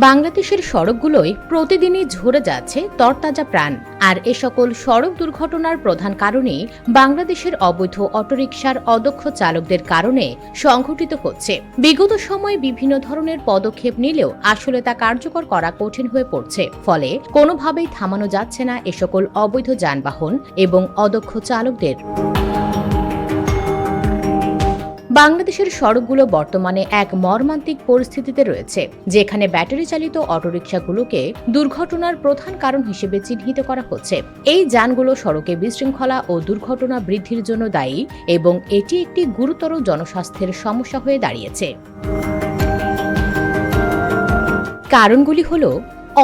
বাংলাদেশের সড়কগুলোয় প্রতিদিনই ঝরে যাচ্ছে তরতাজা প্রাণ। আর এ সকল সড়ক দুর্ঘটনার প্রধান কারণই বাংলাদেশের অবৈধ অটোরিকশার অদক্ষ চালকদের কারণে সংঘটিত হচ্ছে। বিগত সময়ে বিভিন্ন ধরনের পদক্ষেপ নিলেও আসলে তা কার্যকর করা কঠিন হয়ে পড়ছে। ফলে কোনোভাবেই থামানো যাচ্ছে না এ সকল অবৈধ যানবাহন এবং অদক্ষ চালকদের। বাংলাদেশের সড়কগুলো বর্তমানে এক মর্মান্তিক পরিস্থিতিতে রয়েছে, যেখানে ব্যাটারি চালিত অটোরিকশাগুলোকে দুর্ঘটনার প্রধান কারণ হিসেবে চিহ্নিত করা হচ্ছে। এই যানগুলো সড়কে বিশৃঙ্খলা ও দুর্ঘটনা বৃদ্ধির জন্য দায়ী এবং এটি একটি গুরুতর জনস্বাস্থ্যের সমস্যা হয়ে দাঁড়িয়েছে। কারণগুলি হল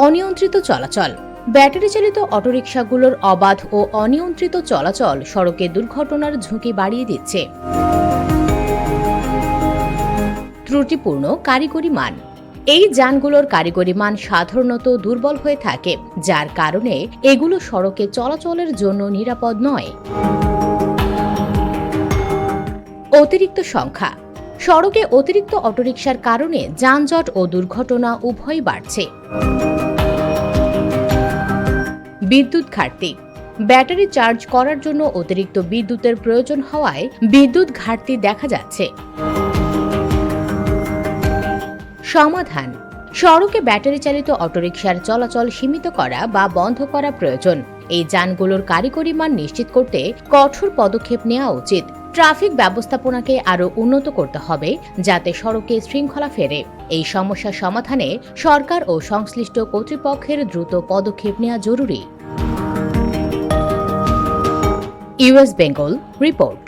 অনিয়ন্ত্রিত চলাচল। ব্যাটারি চালিত অটোরিকশাগুলোর অবাধ ও অনিয়ন্ত্রিত চলাচল সড়কে দুর্ঘটনার ঝুঁকি বাড়িয়ে দিচ্ছে। ত্রুটিপূর্ণ কারিগরি মান। এই যানগুলোর কারিগরি মান সাধারণত দুর্বল হয়ে থাকে, যার কারণে এগুলো সড়কে চলাচলের জন্য নিরাপদ নয়। অতিরিক্ত সংখ্যা। সড়কে অতিরিক্ত অটোরিকশার কারণে যানজট ও দুর্ঘটনা উভয়ই বাড়ছে। বিদ্যুৎ ঘাটতি। ব্যাটারি চার্জ করার জন্য অতিরিক্ত বিদ্যুতের প্রয়োজন হওয়ায় বিদ্যুৎ ঘাটতি দেখা যাচ্ছে। সমাধান: সড়কে ব্যাটারি চালিত অটোরিকশার চলাচল সীমিত করা বা বন্ধ করা প্রয়োজন। এই যানগুলোর কারিগরি মান নিশ্চিত করতে কঠোর পদক্ষেপ নেওয়া উচিত। ট্রাফিক ব্যবস্থাপনাকে আরও উন্নত করতে হবে, যাতে সড়কে শৃঙ্খলা ফেরে। এই সমস্যা সমাধানে সরকার ও সংশ্লিষ্ট কর্তৃপক্ষের দ্রুত পদক্ষেপ নেওয়া জরুরি। US Bengal report.